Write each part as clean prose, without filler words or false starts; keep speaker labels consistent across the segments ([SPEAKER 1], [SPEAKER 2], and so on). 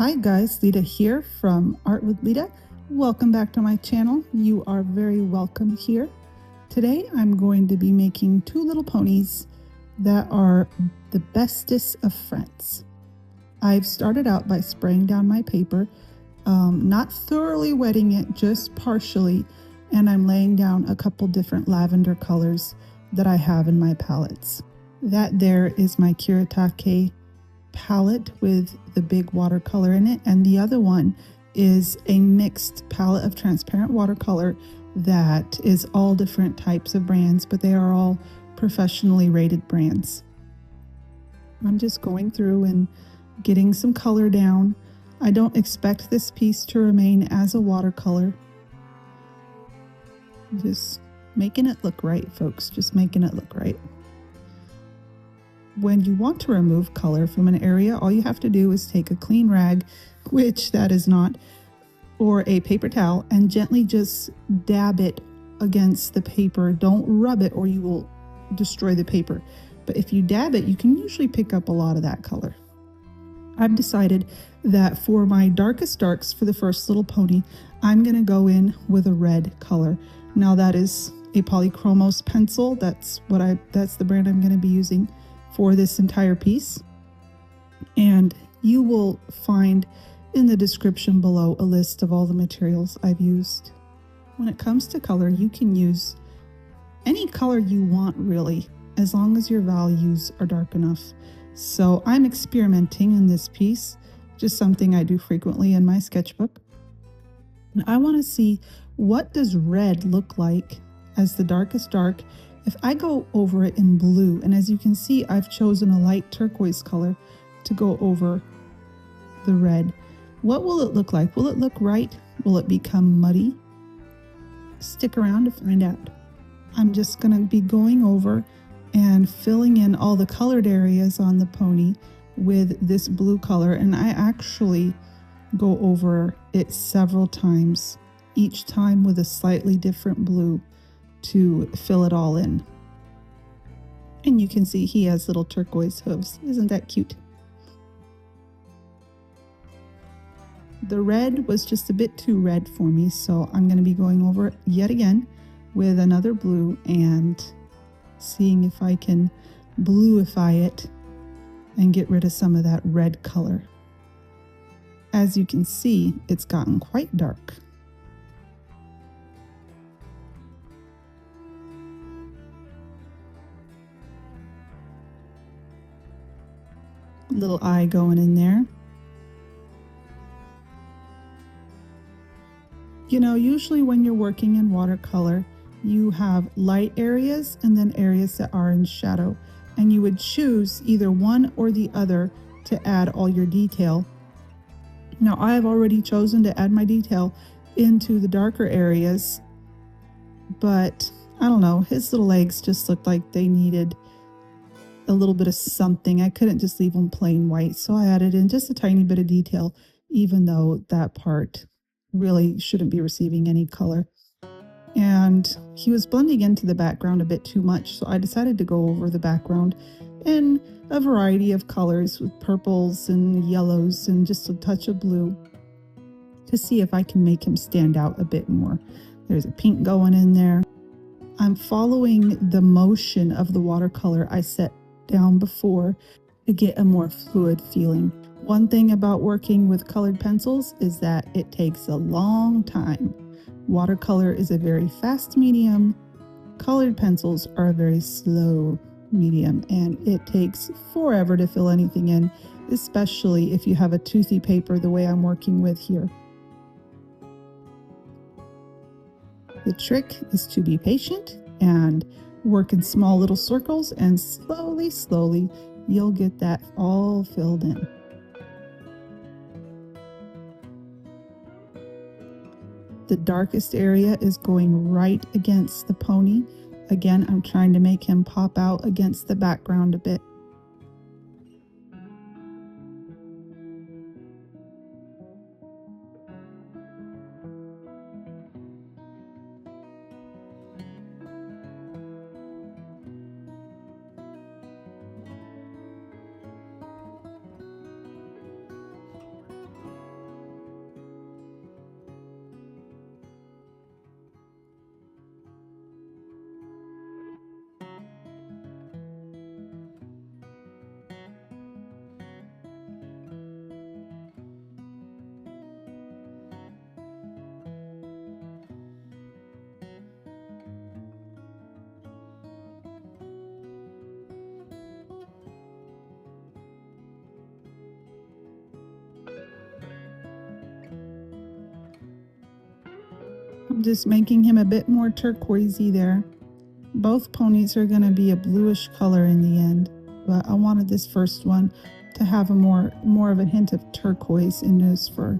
[SPEAKER 1] Hi guys, Lita here from Art with Lita. Welcome back to my channel. You are very welcome here. Today I'm going to be making two little ponies that are the bestest of friends. I've started out by spraying down my paper, not thoroughly wetting it, just partially, and I'm laying down a couple different lavender colors that I have in my palettes. That there is my Kuretake palette with the big watercolor in it, and the other one is a mixed palette of transparent watercolor that is all different types of brands, but they are all professionally rated brands. I'm just going through and getting some color down. I don't expect this piece to remain as a watercolor. Just making it look right, folks, just making it look right. When you want to remove color from an area, all you have to do is take a clean rag, which that is not, or a paper towel, and gently just dab it against the paper. Don't rub it or you will destroy the paper. But if you dab it, you can usually pick up a lot of that color. I've decided that for my darkest darks for the first little pony, I'm going to go in with a red color. Now that is a Polychromos pencil. That's the brand I'm going to be using for this entire piece, and you will find in the description below a list of all the materials I've used. When it comes to color, you can use any color you want, really, as long as your values are dark enough. So I'm experimenting in this piece, just something I do frequently in my sketchbook. And I want to see, what does red look like as the darkest dark if I go over it in blue? And as you can see, I've chosen a light turquoise color to go over the red. What will it look like? Will it look right? Will it become muddy? Stick around to find out. I'm just going to be going over and filling in all the colored areas on the pony with this blue color, and I actually go over it several times, each time with a slightly different blue, to fill it all in. And you can see he has little turquoise hooves. Isn't that cute? The red was just a bit too red for me, so I'm going to be going over it yet again with another blue and seeing if I can bluify it and get rid of some of that red color. As you can see, it's gotten quite dark. Little eye going in there. You know, usually when you're working in watercolor, you have light areas and then areas that are in shadow, and you would choose either one or the other to add all your detail. Now, I have already chosen to add my detail into the darker areas, but I don't know, his little legs just looked like they needed a little bit of something. I couldn't just leave them plain white, so I added in just a tiny bit of detail, even though that part really shouldn't be receiving any color. And he was blending into the background a bit too much, so I decided to go over the background in a variety of colors with purples and yellows and just a touch of blue to see if I can make him stand out a bit more. There's a pink going in there. I'm following the motion of the watercolor I set down before to get a more fluid feeling. One thing about working with colored pencils is that it takes a long time. Watercolor is a very fast medium. Colored pencils are a very slow medium, and it takes forever to fill anything in, especially if you have a toothy paper the way I'm working with here. The trick is to be patient and work in small little circles, and slowly you'll get that all filled in. The darkest area is going right against the pony. Again, I'm trying to make him pop out against the background a bit. Just making him a bit more turquoisey there. Both ponies are going to be a bluish color in the end, but I wanted this first one to have a more of a hint of turquoise in his fur.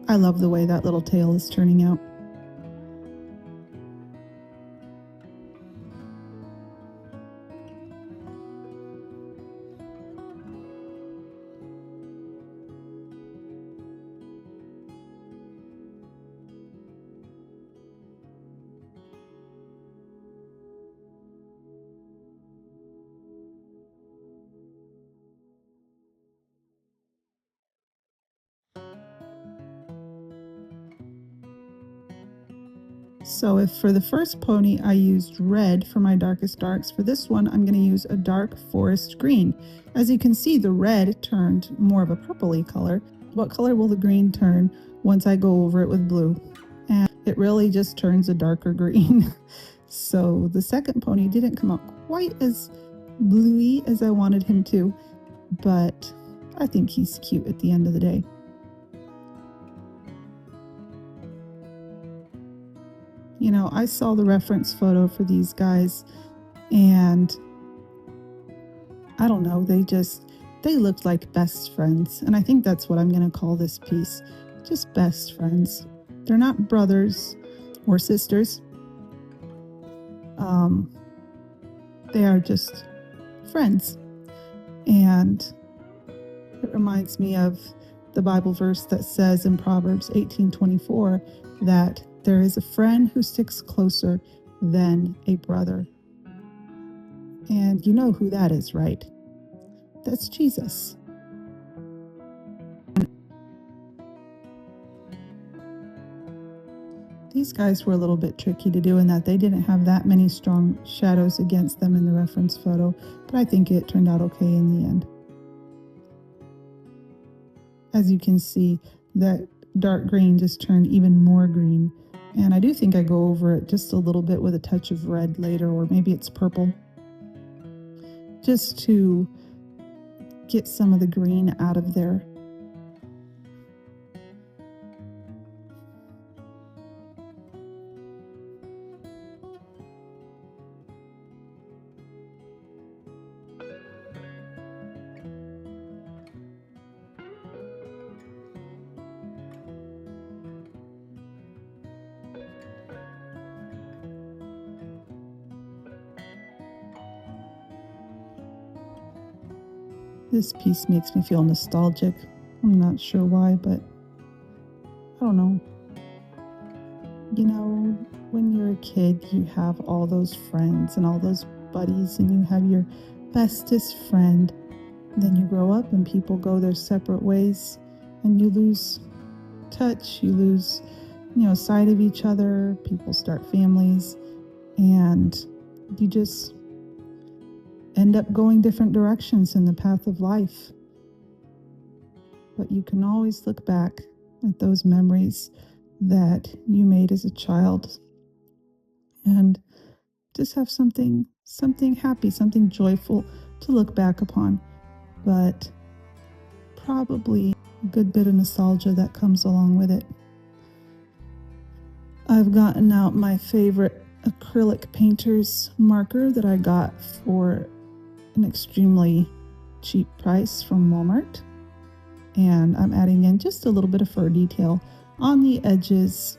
[SPEAKER 1] I love the way that little tail is turning out. So if for the first pony I used red for my darkest darks, for this one I'm going to use a dark forest green. As you can see, the red turned more of a purpley color. What color will the green turn once I go over it with blue? And it really just turns a darker green. So the second pony didn't come out quite as bluey as I wanted him to, but I think he's cute at the end of the day. You know, I saw the reference photo for these guys and I don't know, they looked like best friends. And I think that's what I'm going to call this piece. Just best friends. They're not brothers or sisters. They are just friends. And it reminds me of the Bible verse that says in Proverbs 18:24 that there is a friend who sticks closer than a brother. And you know who that is, right? That's Jesus. These guys were a little bit tricky to do in that they didn't have that many strong shadows against them in the reference photo, but I think it turned out okay in the end. As you can see, that dark green just turned even more green. And I do think I go over it just a little bit with a touch of red later, or maybe it's purple, just to get some of the green out of there. This piece makes me feel nostalgic. I'm not sure why, but I don't know. You know, when you're a kid, you have all those friends and all those buddies, and you have your bestest friend. Then you grow up and people go their separate ways, and you lose touch, you lose, sight of each other. People start families, and you just end up going different directions in the path of life. But you can always look back at those memories that you made as a child and just have something happy, something joyful to look back upon. But probably a good bit of nostalgia that comes along with it. I've gotten out my favorite acrylic painter's marker that I got for an extremely cheap price from Walmart, and I'm adding in just a little bit of fur detail on the edges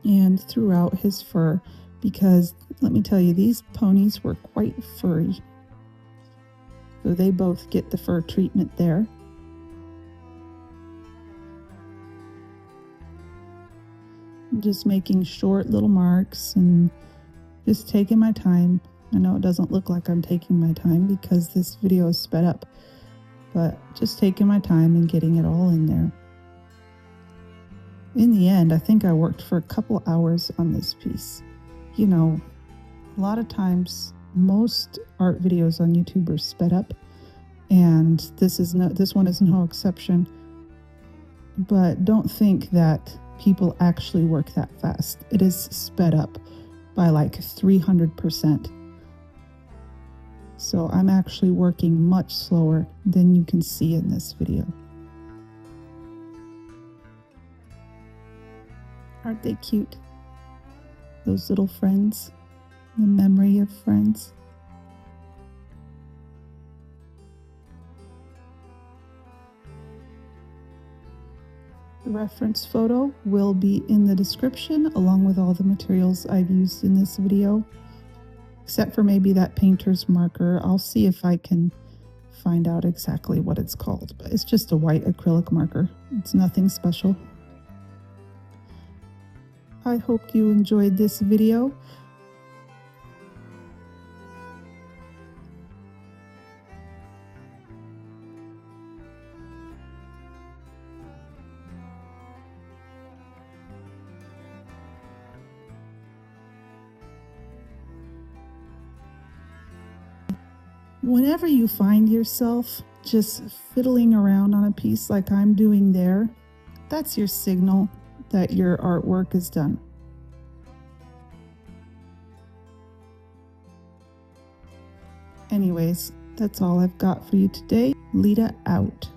[SPEAKER 1] and throughout his fur, because let me tell you, these ponies were quite furry, so they both get the fur treatment there. I'm just making short little marks and just taking my time. I know it doesn't look like I'm taking my time because this video is sped up, but just taking my time and getting it all in there. In the end, I think I worked for a couple hours on this piece. A lot of times, most art videos on YouTube are sped up, and this one is no exception. But don't think that people actually work that fast. It is sped up. by like 300%. So I'm actually working much slower than you can see in this video. Aren't they cute? Those little friends, the memory of friends. The reference photo will be in the description along with all the materials I've used in this video, except for maybe that painter's marker. I'll see if I can find out exactly what it's called, but it's just a white acrylic marker. It's nothing special. I hope you enjoyed this video. Whenever you find yourself just fiddling around on a piece like I'm doing there, that's your signal that your artwork is done. Anyways, that's all I've got for you today. Lita out.